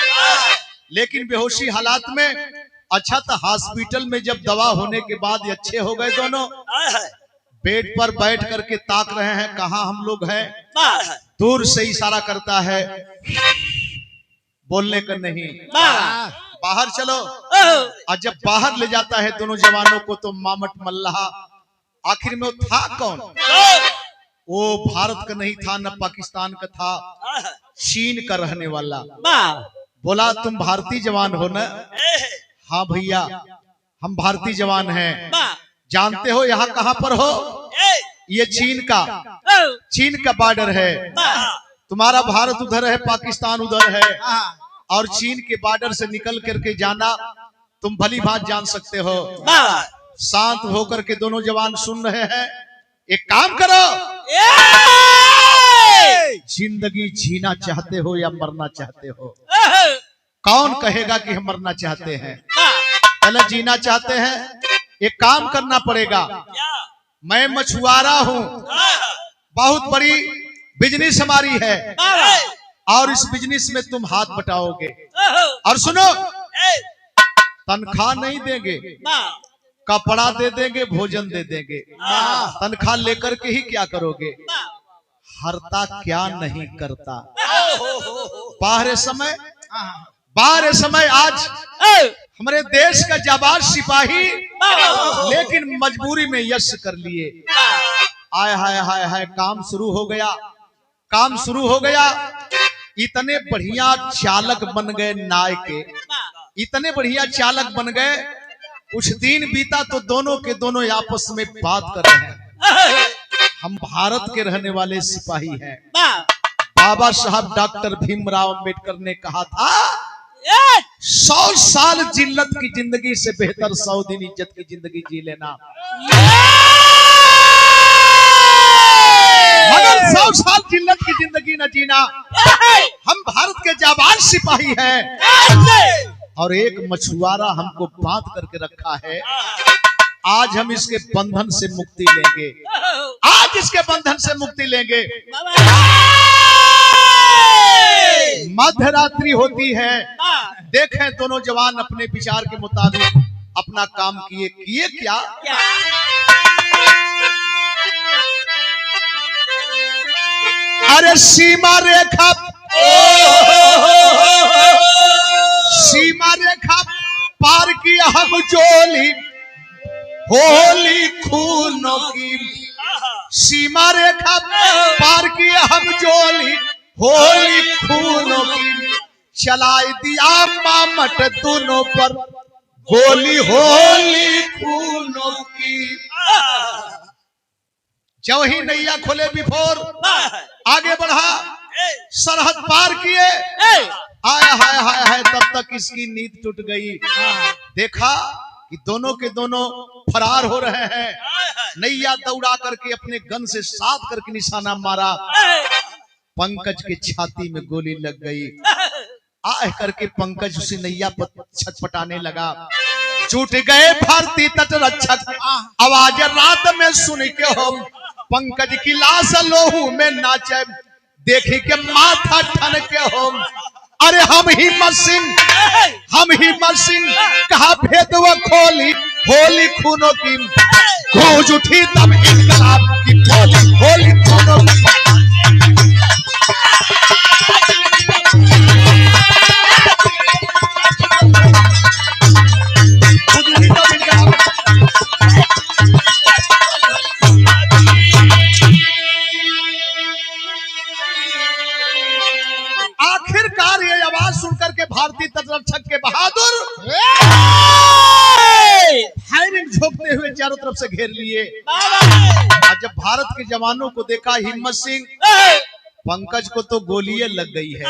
लेकिन बेहोशी हालात में अच्छा था हॉस्पिटल में जब दवा होने के बाद अच्छे हो गए दोनों बेड पर बैठ करके ताक रहे हैं कहाँ हम लोग हैं दूर से इशारा करता है बोलने का नहीं बाहर चलो और जब बाहर ले जाता है दोनों जवानों को तो मामट मल्लाह आखिर में वो था कौन वो भारत का नहीं था न पाकिस्तान का था चीन का रहने वाला। बोला तुम भारतीय जवान हो ना? हाँ भैया हम भारतीय जवान हैं। जानते हो यहाँ कहाँ पर हो? ये चीन का बॉर्डर है। तुम्हारा भारत उधर है पाकिस्तान उधर है और चीन के बॉर्डर से निकल करके जाना तुम भली भांति जान सकते हो। शांत होकर के दोनों जवान सुन रहे हैं। एक काम करो जिंदगी जीना चाहते हो या मरना चाहते हो? कौन कहेगा कि हम मरना चाहते हैं? पहले जीना चाहते हैं। एक काम करना पड़ेगा। मैं मछुआरा हूँ बहुत बड़ी बिजनेस हमारी है और इस बिजनेस में तुम हाथ बटाओगे और सुनो तनख्वाह नहीं देंगे कपड़ा दे देंगे भोजन दे देंगे तनख्वाह लेकर के ही क्या करोगे? हरता क्या नहीं करता। बाहर समय आज हमारे देश का जाबाज सिपाही लेकिन मजबूरी में यश कर लिए। आय हाय हाय हाय काम शुरू हो गया। इतने बढ़िया चालक बन गए नाय के इतने बढ़िया चालक बन गए। कुछ दिन बीता तो दोनों के दोनों आपस में बात कर रहे हैं। हम भारत के रहने वाले सिपाही हैं। बाबा साहब डॉक्टर भीमराव अंबेडकर ने कहा था 100 साल जिल्लत की जिंदगी से बेहतर 100 दिन इज्जत की जिंदगी जी लेना। मगर 100 साल जिल्लत की जिंदगी न जीना। हम भारत के जाबाज सिपाही हैं और एक मछुआरा हमको बांध करके रखा है। आज हम इसके बंधन से मुक्ति लेंगे। आज इसके बंधन से मुक्ति लेंगे। मध्यरात्रि होती है। देखें दोनों जवान अपने विचार के मुताबिक अपना काम किए क्या? अरे सीमा रेखा पार की हम जोली होली खूनों की। सीमा रेखा पार की हम जोली होली खूनों की। चलाई दिया मामट दोनों पर गोली होली खूनों की। जब ही नैया खोले बिफोर आगे बढ़ा, सरहद पार किए, आय हाय हाय हाय, तब तक इसकी नींद टूट गई। देखा कि दोनों के दोनों फरार हो रहे हैं। नैया दौड़ा करके अपने गन से साध करके निशाना मारा, पंकज के छाती में गोली लग गई। आह करके पंकज उसी नैया पर छटपटाने लगा। छूट गए भारतीय तट रक्षक, आवाज रात में सुन के हम, पंकज की लाश लोहू में नाचे, देखी के माथा ठन के हम। अरे हम हिम्मत सिंह कहा भेद वो खोली, होली खूनों की गूंज उठी, तब इनकलाब की बोली, होली खूनों की। आखिरकार ये आवाज सुनकर के भारतीय तटरक्षक के बहादुर फायरिंग झोंकते हुए चारों तरफ से घेर लिए। और जब भारत के जवानों को देखा, हिम्मत सिंह, पंकज को तो गोलियां लग गई है,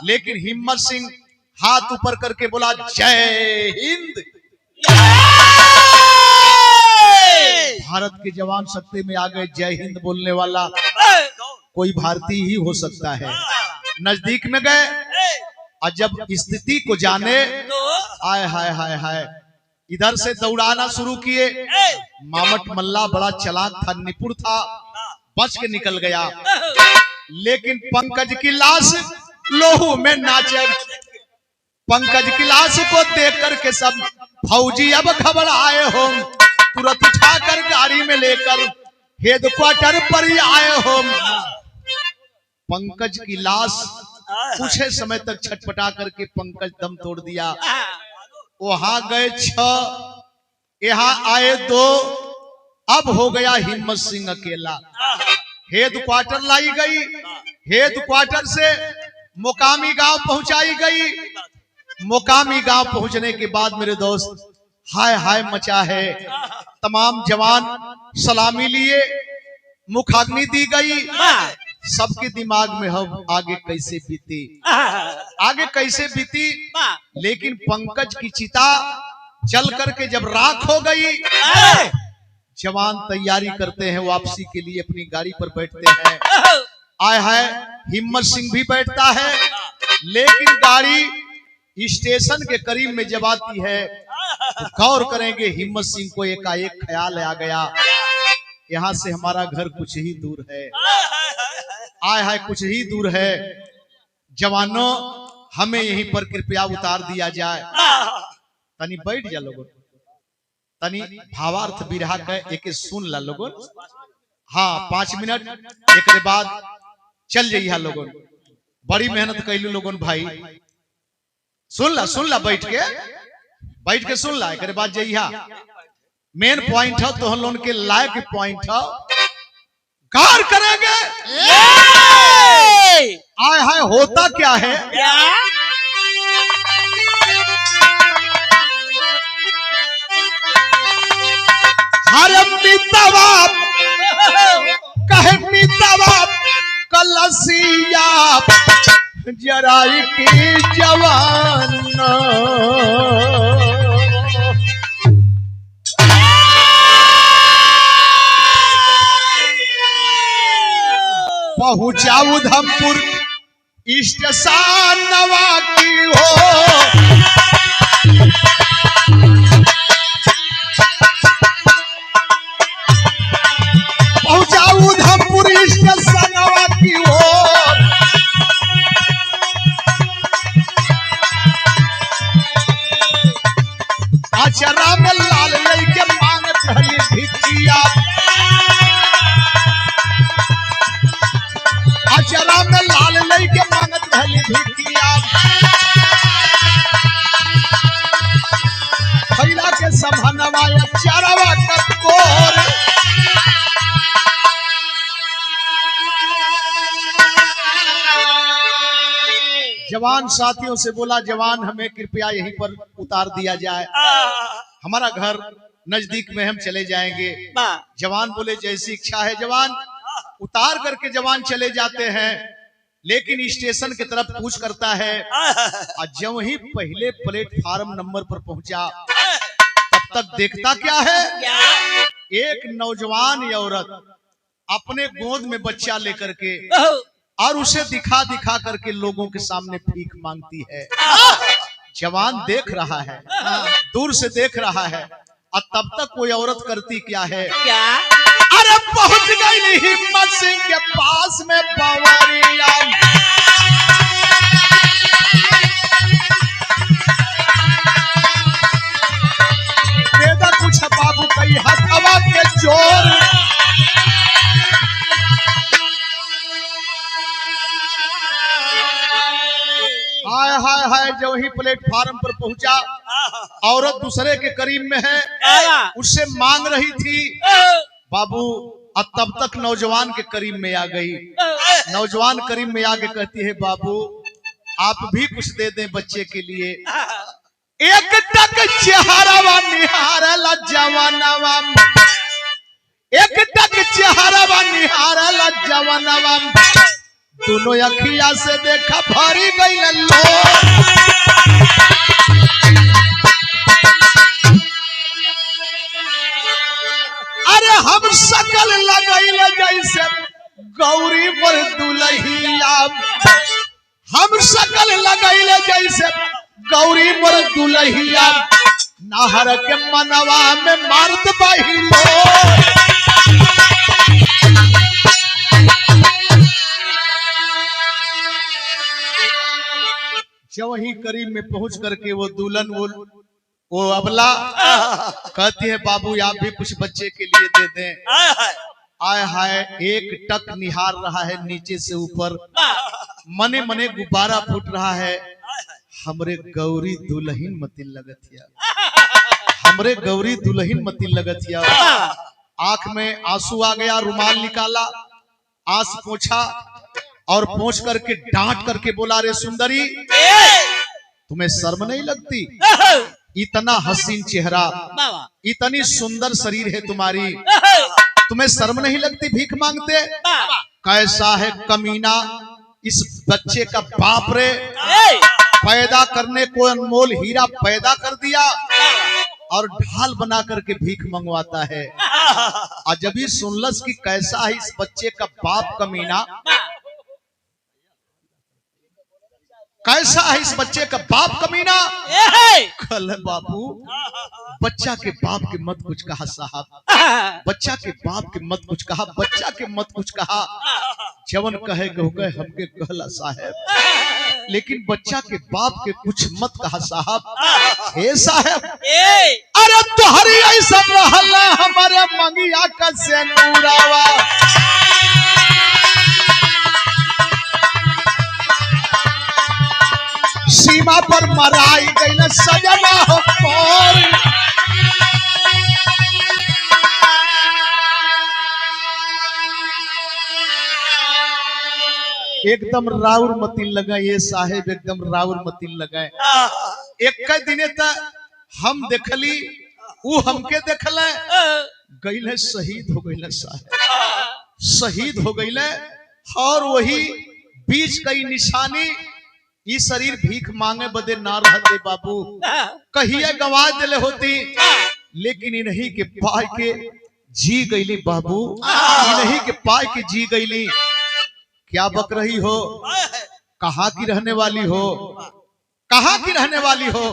लेकिन हिम्मत सिंह हाथ ऊपर करके बोला, जय हिंद। भारत के जवान सत्ते में आ गए। जय हिंद बोलने वाला कोई भारतीय ही हो सकता है। नजदीक में गए और जब स्थिति को जाने, आय हाय हाय हाय, इधर से दौड़ाना शुरू किए। मामट मल्ला बड़ा चालाक था, निपुण था, बच के निकल गया। लेकिन पंकज की लाश लोहू में नाचे। पंकज की लाश को देख करके सब फौजी अब घबराए हो, तुरंत उठाकर गाड़ी में लेकर हेडक्वार्टर पर ही आए हो। पंकज की लाश कुछ समय तक छटपटा करके पंकज दम तोड़ दिया। वहां गए 6, यहाँ आए 2, अब हो गया हिम्मत सिंह अकेला। हेडक्वार्टर लाई गई, हेडक्वार्टर से मुकामी गांव पहुंचाई गई। मुकामी गांव पहुंचने के बाद मेरे दोस्त हाय हाय मचा है। तमाम जवान सलामी लिए, मुखाग्नि दी गई। सबके दिमाग में हम आगे कैसे बीती, आगे कैसे बीती। लेकिन पंकज की चिता जल करके जब राख हो गई, जवान तैयारी करते हैं वापसी के लिए, अपनी गाड़ी पर बैठते हैं। आय हाय, हिम्मत सिंह भी बैठता है। लेकिन गाड़ी स्टेशन के करीब में जब आती है तो गौर करेंगे, हिम्मत सिंह को एकाएक ख्याल आ गया, यहाँ से हमारा घर कुछ ही दूर है। आय हाय, कुछ ही दूर है। जवानों, हमें यहीं पर कृपया उतार दिया जाए। तनी बैठ जा लोगों, तनी भावार्थ बिरहा के एक सुन ला लोगों। हाँ, 5 मिनट एक बाद चल जाइए लोगों। बड़ी मेहनत कैलू लोगों भाई, सुन ला बैठ के सुन ला। एक बाद जाइया, मेन पॉइंट है तो हम लोग के लायक पॉइंट है, गौर करेंगे। आय हाय, होता क्या है? हरे मितवा कहे मितवा कलसिया जराई की जवान, पहुंचा उधमपुर स्टेशन नवा की हो। पहुंचा उधमपुर स्टेशन नवा की हो। अचरा में लाल लइके मांगत हली भिखिया, अचरा में लाल लइके मांगत हली भिखिया। खैला के संभानवा चरवा कटकोर, जवान साथियों से बोला, जवान हमें कृपया यहीं पर उतार दिया जाए, हमारा घर नजदीक में हम चले जाएंगे। वाह जवान बोले जैसी इच्छा है जवान। उतार करके जवान चले जाते हैं, लेकिन स्टेशन की तरफ कूच करता है। और जब ही पहले प्लेटफार्म नंबर पर पहुंचा, तब तक देखता क्या है, क्या एक नौजवान औरत अपने गोद में बच्चा लेकर के और उसे दिखा दिखा करके लोगों के सामने भीख मांगती है। जवान देख रहा है, दूर से देख रहा है, और तब तक कोई औरत करती क्या है, क्या अरे पहुंच गई हिम्मत सिंह के पास में बावरिया। देदा कुछ बाबू कई हथवा के जोर। हाय हाय हाय, जो ही प्लेटफार्म पर पहुंचा, औरत दूसरे के करीब में है, उससे मांग रही थी बाबू। अब तब तक नौजवान के करीब में आ गई। नौजवान करीब में आके कहती है, बाबू आप भी कुछ दे दें बच्चे के लिए। एक टक चेहरा निहारला जवानवा, एक टक चेहरा निहारला जवानवा, दोनों अखिया से देखा भरी गई लो। अरे हम शकल लगैल जैसे गौरी पर दुल्हिया, हम शकल लगैल जैसे गौरी पर दुल्हिया, नहर के मनवा में मारत बहिलो। जब वही करीब में पहुंच करके वो दुल्हन वो अबला कहती है, बाबू आप भी कुछ बच्चे के लिए दे दें। आय हाय, एक टक निहार रहा है नीचे से ऊपर, मने मने गुब्बारा फूट रहा है। हमरे गौरी दुल्हन मतिन लगतिया, हमरे गौरी दुल्हन मतिन लगतिया। आंख में आंसू आ गया, रुमाल निकाला, आंस पोंछा और पोंछ करके डांट करके बोला, रे सुंदरी तुम्हें शर्म नहीं लगती? इतना हसीन चेहरा, इतनी सुंदर शरीर है तुम्हारी, तुम्हें शर्म नहीं लगती भीख मांगते? कैसा है कमीना इस बच्चे का बाप रे, पैदा करने को अनमोल हीरा पैदा कर दिया और ढाल बना करके भीख मंगवाता है। और जब ये सुनलस कि कैसा है इस बच्चे का बाप कमीना, कैसा है इस बच्चे का बाप कमीना, कल बाबू बच्चा के बाप के मत कुछ कहा साहब, बच्चा के बाप के मत कुछ कहा, बच्चा के मत कुछ कहा। जवन कहे गए हमके कहला साहब, लेकिन बच्चा के बाप के कुछ मत कहा साहब। हे साहब, अरे तुहरी ऐसा रहला हमारे मंगिया का सेनुरावा, सीमा पर मराई गई न सजना हो पर। एकदम राउर मतिन लगा ये साहेब, एकदम राउर मतिन लगा। एक दिने तक हम देखली, वो हमके देखल, गईल है शहीद हो गईल साहेब, शहीद हो गईल। और वही बीच कई निशानी, ये शरीर भीख मांगे बदे ना रहते बाबू, कहिए गवा दिले होती, लेकिन इन्हीं के पाए के जी गईली बाबू, इन्हीं के पाए के जी गईली। क्या बक रही हो, कहाँ की रहने वाली हो, कहाँ की रहने वाली हो?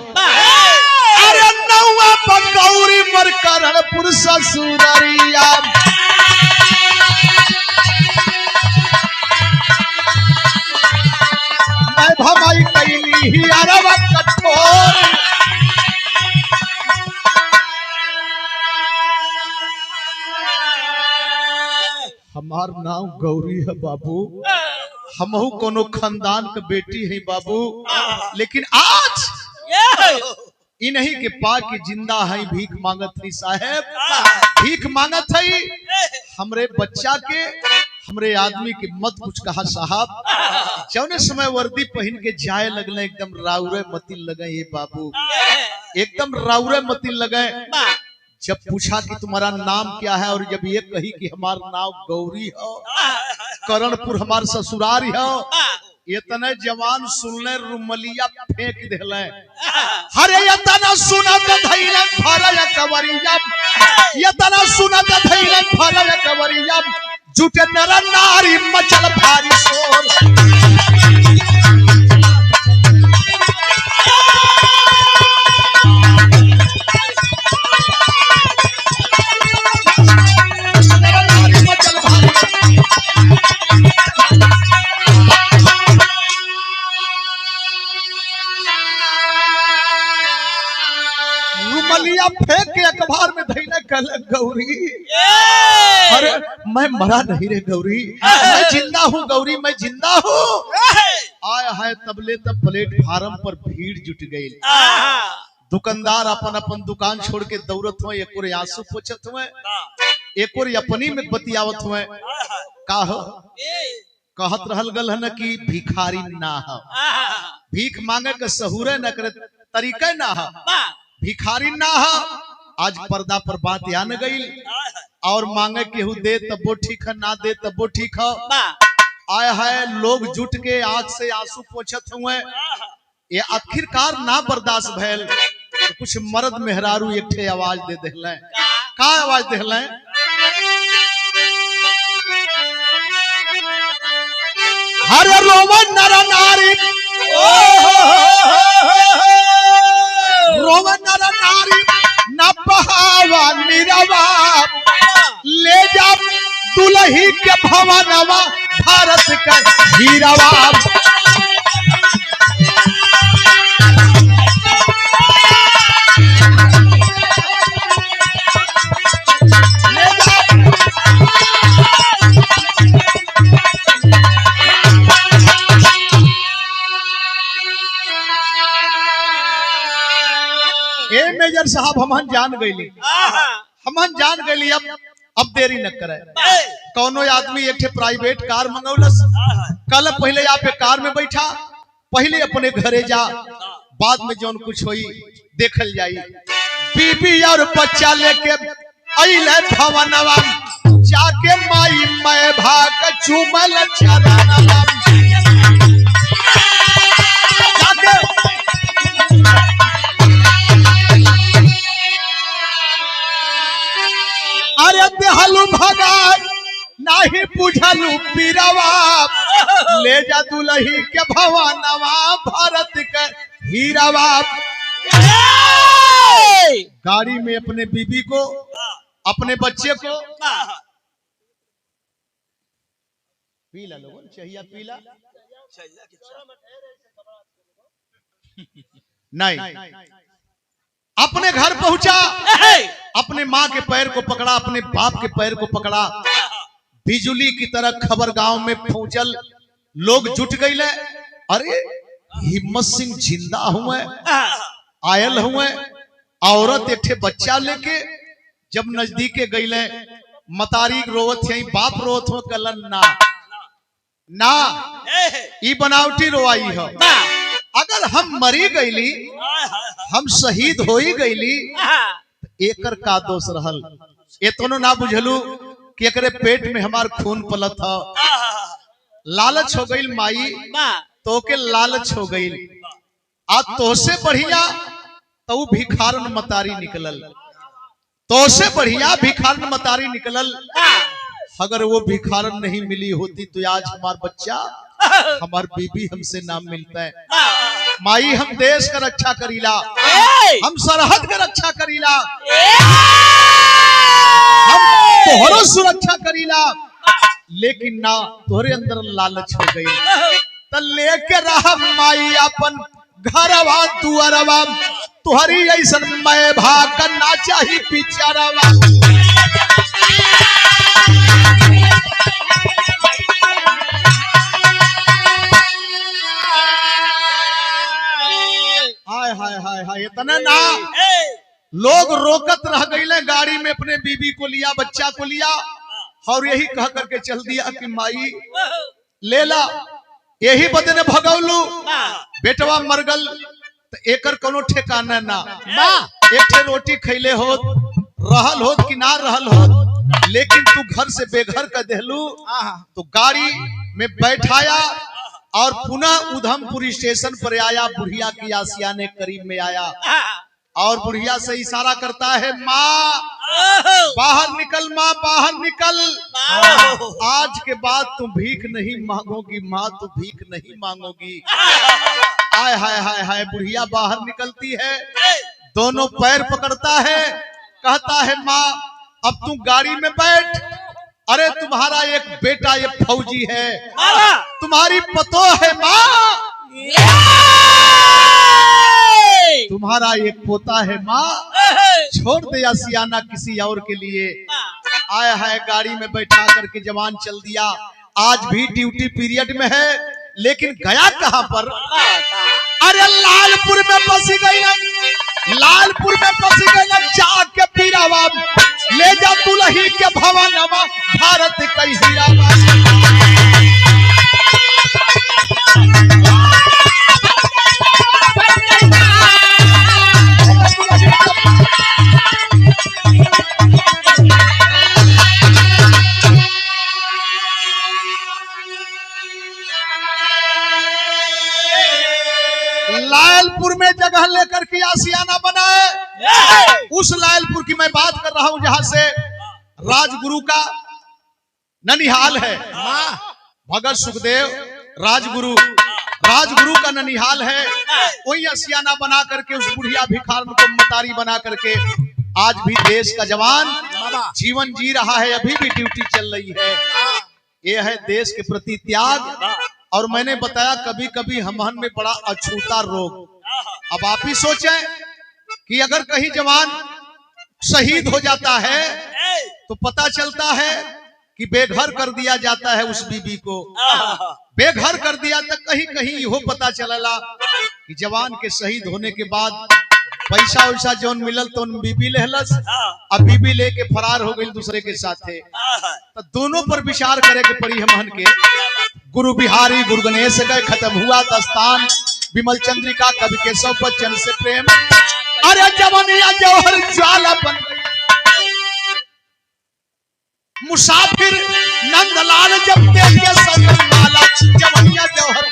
अरे नौवा पकौरी पर करणपुर ससुररिया, मैं भमाई कैली ही अरवा कठोर। हमार नाम गौरी है बाबू, हमहू कोनो खानदान के बेटी है बाबू, लेकिन आज इन्हीं के पास की जिंदा है, भीख मांगत है साहेब, भीख मांगत है। हमरे बच्चा के, हमरे आदमी के मत कुछ कहा साहब। जौने समय वर्दी पहन के जाए लगले, एकदम राउरे मतिल लगे ये बाबू, एकदम राउरे मतिल लगे। जब पूछा कि तुम्हारा नाम क्या है और जब ये कही कि हमारा नाम गौरी है, करणपुर हमार ससुराल है, इतने जवान सुनले रुमलिया फेंक दिले। हरे इतना सुनत धैले भरल कवरिया, इतना सुनत धैले भरल कवरिया, जुटे नर नारी मचल भारी शोर। रुमलिया फेंक के अखबार में धैले कहले गौरी, अरे मैं मरा नहीं रे गौरी, मैं जिंदा हूँ गौरी, मैं जिंदा हूँ। आया है तबले तब प्लेटफार्म पर भीड़ जुट गई। दुकानदार अपन अपन दुकान छोड़ के दौड़त हुए, एक और आंसू पोछत हुए, एक और अपनी में बतियावत हुए। का हो कहत रहल गल है न कि भिखारी ना हो, भीख मांगे के सहूरे न करे तरीका ना हो, भिखारी ना हो। आज पर्दा पर बात आन गई और मांगे केहू दे तब वो ठीक है, ना दे तब वो ठीक है। आया है लोग जुट के आंख से आंसू पोछत हुए। ये आखिरकार ना बर्दाश्त भैल तो कुछ मर्द मेहरारू एक ठे आवाज दे दिले। का आवाज दिले? हरे रोमन नर नारी, रोमन नर नारी न बहावा निरवा, ले जा दुल्ही के भवनवा, भारत का हीरावा। मेजर साहब हमन जान गईली, हमन जान गईली। अब देरी न करे। कौनो आदमी एक प्राइवेट कार मंगौलस, कल पहले आप कार में बैठा, पहले अपने घरे जा, बाद में जौन कुछ होई देखल जाई। बीबी और बच्चा लेके अइले भवनवा, जाके माई मैं भाग चुमल चरणवा। अरे देहलू भगाई नहीं बुझलू पीरवा, ले जा दुल्ही के भवनवा, भारत के हीरावा। गाड़ी में अपने बीबी को, अपने बच्चे को पीला लोगों चाहिए, पीला नहीं, अपने घर पहुंचा, अपने माँ के पैर को पकड़ा, अपने बाप के पैर को पकड़ा। बिजली की तरह खबर गांव में पहुंचल, लोग जुट गए। अरे हिम्मत सिंह जिंदा हुए, आयल हुए। औरत एक बच्चा लेके जब नजदीके गईले, मतारी रोवत है, बाप रोवत हो, कलन ना ना ई बनावटी रोवाई हो। अगर हम मरी गईली, हम शहीद हो ही गईली, एकर का दोष रहल? इतनो ना बुझलू कि एकरे पेट में हमार खून पलत था। लालच हो गई माई, तो के लालच हो गई। आज तो से बढ़िया तो भिखारन मतारी निकलल, तो से बढ़िया भिखारन मतारी निकलल। अगर वो भिखारन नहीं मिली होती तो आज हमार बच्चा, हमार बीबी हमसे नाम मिलता है। माई हम देश का रक्षा करीला, हम सरहद का रक्षा करीला, हम तोहरो सुरक्षा करीला, लेकिन ना तोहरे अंदर लालच हो गई। तो लेके रहा माई अपन घरवा दुआरवा, तुहरी ऐसन मैं भाग करना चाहिए पिचरवा। हाय हाय हाय हाय, इतना ना लोग रोकत रह गए। गाड़ी में अपने बीबी को लिया, बच्चा को लिया, और यही कह करके चल दिया कि माई ले ला। यही बदने भगौलू, बेटवा मरगल तो एकर कोनो ठिकाना ना। एक ठे रोटी खैले हो रहल हो कि ना रहल हो, लेकिन तू घर से बेघर कर देलू। तो गाड़ी में बैठाया और पुनः उधमपुर स्टेशन पर आया। बुढ़िया की आसियाने करीब में आया और बुढ़िया से इशारा करता है, माँ बाहर निकल, माँ बाहर निकल। आज के बाद तुम भीख नहीं मांगोगी माँ, तू भीख नहीं मांगोगी। हाय हाय हाय हाय। बुढ़िया बाहर निकलती है, दोनों पैर पकड़ता है, कहता है, माँ अब तू गाड़ी में बैठ। अरे तुम्हारा एक बेटा ये फौजी है, तुम्हारी पतो है माँ, तुम्हारा एक पोता है माँ, छोड़ दे आसियाना किसी और के लिए। आया है, गाड़ी में बैठा करके जवान चल दिया। आज भी ड्यूटी पीरियड में है, लेकिन गया कहां पर? अरे लालपुर में फंसी गई ना, लालपुर में फंसी गई ना। जाके पीरावा ले जा दुल्ही के भवनवा, भारत कई हीरावा। लालपुर में जगह लेकर के आसियाना बनाए। उस लालपुर की मैं बात कर रहा हूं जहां से राजगुरु का ननिहाल है। भगत सुखदेव राजगुरु का ननिहाल है। वही आसियाना बना करके उस बुढ़िया भिखारन को मतारी बना करके आज भी देश का जवान जीवन जी रहा है। अभी भी ड्यूटी चल रही है। यह है देश के प्रति त्याग। और मैंने बताया कभी कभी हमहन में बड़ा अछूता रोग। अब आप ही सोचें कि अगर कहीं जवान शहीद हो जाता है तो पता चलता है कि बेघर कर दिया जाता है उस बीबी को। बेघर कर दिया तक कहीं कहीं यहो पता चलला कि जवान के शहीद होने के बाद पैसा वैसा जौन मिलल तो बीबी लेहलस, अब बीबी लेके फरार हो गई दूसरे के साथ। तो दोनों पर विचार करे के पड़ी हमहन के। गुरु बिहारी गुरु गणेश गए, खत्म हुआ दस्तान विमल चंद्रिका कवि केशव बच्चन से प्रेम। अरे जवनिया जौहर ज्वाला बन गई, मुसाफिर नंदलाल जब देख के संग माला, जवनिया जौहर